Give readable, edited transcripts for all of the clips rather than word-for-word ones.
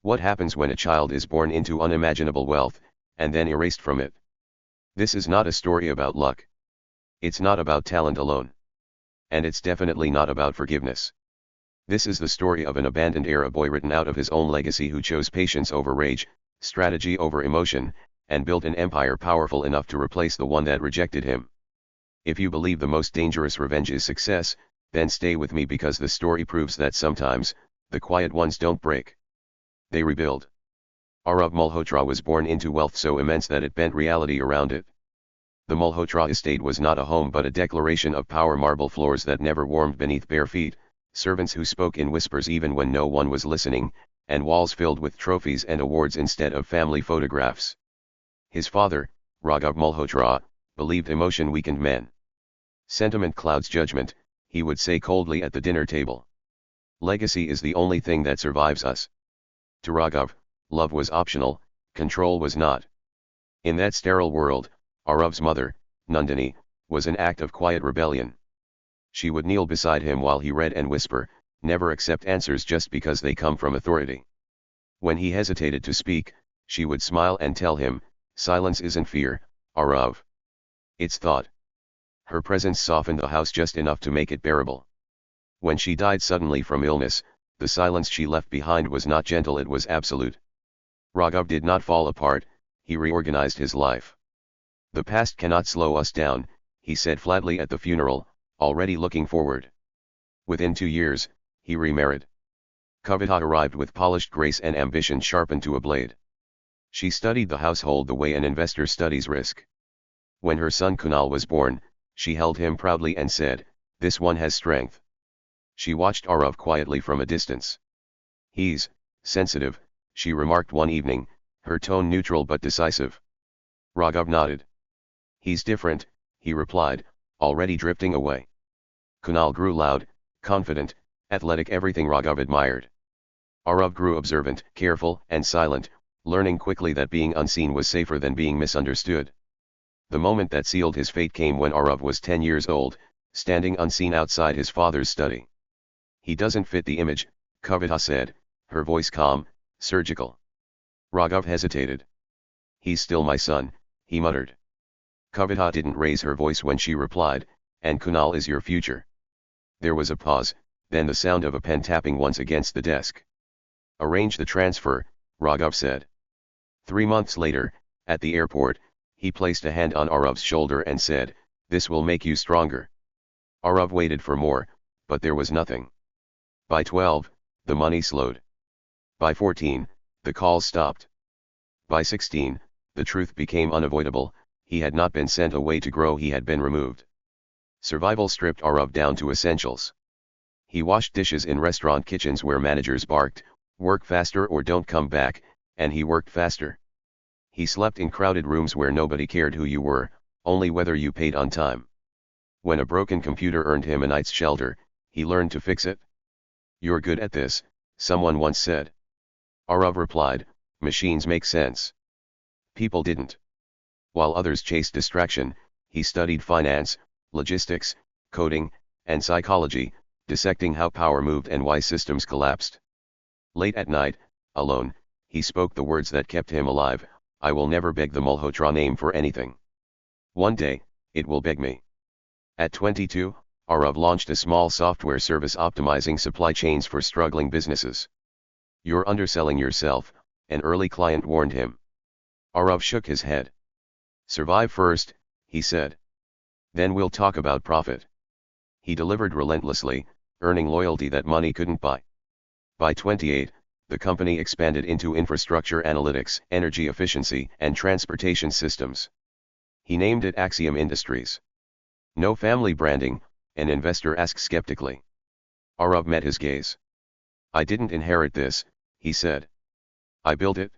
What happens when a child is born into unimaginable wealth, and then erased from it? This is not a story about luck. It's not about talent alone. And it's definitely not about forgiveness. This is the story of an abandoned era boy written out of his own legacy who chose patience over rage, strategy over emotion, and built an empire powerful enough to replace the one that rejected him. If you believe the most dangerous revenge is success, then stay with me because the story proves that sometimes, the quiet ones don't break. They rebuild. Arav Malhotra was born into wealth so immense that it bent reality around it. The Malhotra estate was not a home but a declaration of power, marble floors that never warmed beneath bare feet, servants who spoke in whispers even when no one was listening, and walls filled with trophies and awards instead of family photographs. His father, Raghav Malhotra, believed emotion weakened men. Sentiment clouds judgment, he would say coldly at the dinner table. Legacy is the only thing that survives us. To Raghav, love was optional, control was not. In that sterile world, Arav's mother, Nandini, was an act of quiet rebellion. She would kneel beside him while he read and whisper, never accept answers just because they come from authority. When he hesitated to speak, she would smile and tell him, silence isn't fear, Arav. It's thought. Her presence softened the house just enough to make it bearable. When she died suddenly from illness, the silence she left behind was not gentle, it was absolute. Raghav did not fall apart, he reorganized his life. The past cannot slow us down, he said flatly at the funeral, already looking forward. Within 2 years, he remarried. Kavita arrived with polished grace and ambition sharpened to a blade. She studied the household the way an investor studies risk. When her son Kunal was born, she held him proudly and said, this one has strength. She watched Arav quietly from a distance. He's sensitive, she remarked one evening, her tone neutral but decisive. Raghav nodded. He's different, he replied, already drifting away. Kunal grew loud, confident, athletic, everything Raghav admired. Arav grew observant, careful, and silent, learning quickly that being unseen was safer than being misunderstood. The moment that sealed his fate came when Arav was 10 years old, standing unseen outside his father's study. He doesn't fit the image, Kavita said, her voice calm, surgical. Raghav hesitated. He's still my son, he muttered. Kavita didn't raise her voice when she replied, and Kunal is your future. There was a pause, then the sound of a pen tapping once against the desk. Arrange the transfer, Raghav said. 3 months later, at the airport, he placed a hand on Arav's shoulder and said, this will make you stronger. Arav waited for more, but there was nothing. By 12, the money slowed. By 14, the calls stopped. By 16, the truth became unavoidable, he had not been sent away to grow, he had been removed. Survival stripped Arav down to essentials. He washed dishes in restaurant kitchens where managers barked, work faster or don't come back, and he worked faster. He slept in crowded rooms where nobody cared who you were, only whether you paid on time. When a broken computer earned him a night's shelter, he learned to fix it. You're good at this, someone once said. Arav replied, machines make sense. People didn't. While others chased distraction, he studied finance, logistics, coding, and psychology, dissecting how power moved and why systems collapsed. Late at night, alone, he spoke the words that kept him alive, I will never beg the Malhotra name for anything. One day, it will beg me. At 22, Arav launched a small software service optimizing supply chains for struggling businesses. You're underselling yourself, an early client warned him. Arav shook his head. Survive first, he said. Then we'll talk about profit. He delivered relentlessly, earning loyalty that money couldn't buy. By 28, the company expanded into infrastructure analytics, energy efficiency, and transportation systems. He named it Axiom Industries. No family branding, an investor asked skeptically. Arav met his gaze. I didn't inherit this, he said. I built it.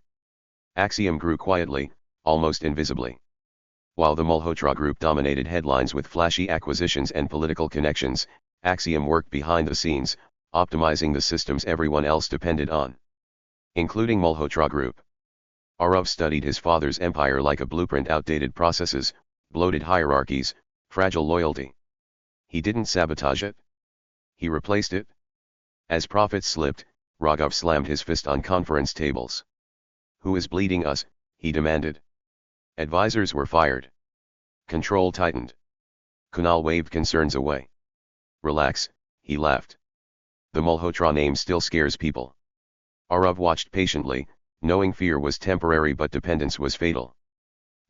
Axiom grew quietly, almost invisibly. While the Malhotra Group dominated headlines with flashy acquisitions and political connections, Axiom worked behind the scenes, optimizing the systems everyone else depended on, including Malhotra Group. Arav studied his father's empire like a blueprint: outdated processes, bloated hierarchies, fragile loyalty. He didn't sabotage it. He replaced it. As profits slipped, Raghav slammed his fist on conference tables. Who is bleeding us? He demanded. Advisors were fired. Control tightened. Kunal waved concerns away. Relax, he laughed. The Malhotra name still scares people. Arav watched patiently, knowing fear was temporary but dependence was fatal.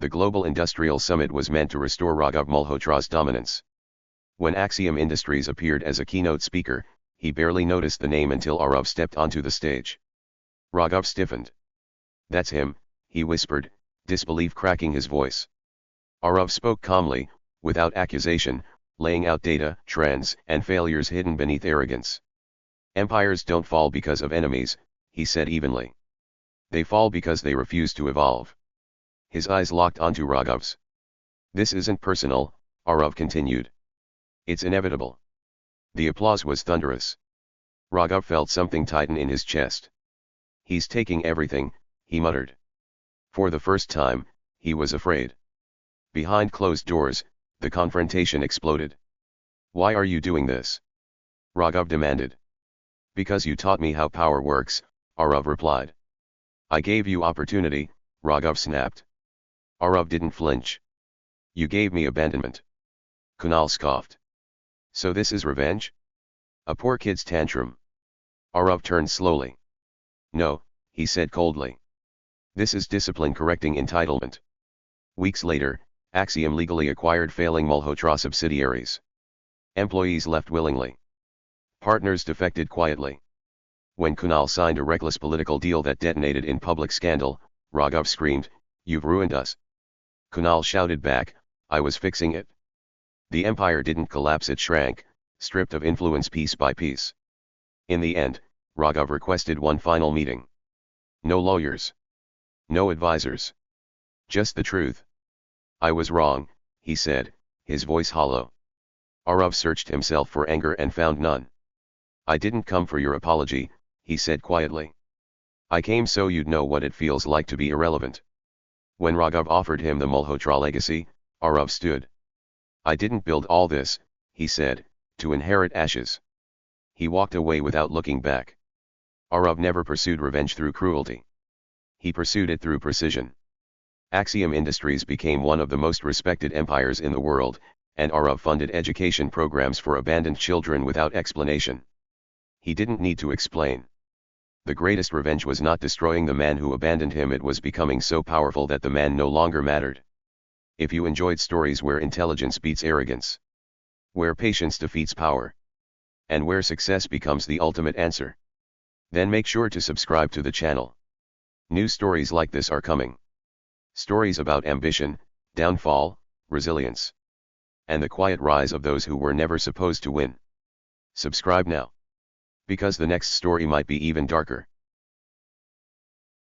The Global Industrial Summit was meant to restore Raghav Malhotra's dominance. When Axiom Industries appeared as a keynote speaker, he barely noticed the name until Arav stepped onto the stage. Raghav stiffened. That's him, he whispered, disbelief cracking his voice. Arav spoke calmly, without accusation, laying out data, trends, and failures hidden beneath arrogance. Empires don't fall because of enemies, he said evenly. They fall because they refuse to evolve. His eyes locked onto Raghav's. This isn't personal, Arav continued. It's inevitable. The applause was thunderous. Raghav felt something tighten in his chest. He's taking everything, he muttered. For the first time, he was afraid. Behind closed doors, the confrontation exploded. Why are you doing this? Raghav demanded. Because you taught me how power works, Arav replied. I gave you opportunity, Raghav snapped. Arav didn't flinch. You gave me abandonment. Kunal scoffed. So this is revenge? A poor kid's tantrum. Arav turned slowly. No, he said coldly. This is discipline correcting entitlement. Weeks later, Axiom legally acquired failing Malhotra subsidiaries. Employees left willingly. Partners defected quietly. When Kunal signed a reckless political deal that detonated in public scandal, Raghav screamed, "You've ruined us." Kunal shouted back, "I was fixing it." The empire didn't collapse, it shrank, stripped of influence piece by piece. In the end, Raghav requested one final meeting. No lawyers. No advisors. Just the truth. I was wrong, he said, his voice hollow. Arav searched himself for anger and found none. I didn't come for your apology, he said quietly. I came so you'd know what it feels like to be irrelevant. When Raghav offered him the Malhotra legacy, Arav stood. I didn't build all this, he said, to inherit ashes. He walked away without looking back. Arav never pursued revenge through cruelty. He pursued it through precision. Axiom Industries became one of the most respected empires in the world, and Arav funded education programs for abandoned children without explanation. He didn't need to explain. The greatest revenge was not destroying the man who abandoned him, it was becoming so powerful that the man no longer mattered. If you enjoyed stories where intelligence beats arrogance, where patience defeats power, and where success becomes the ultimate answer, then make sure to subscribe to the channel. New stories like this are coming. Stories about ambition, downfall, resilience, and the quiet rise of those who were never supposed to win. Subscribe now, because the next story might be even darker.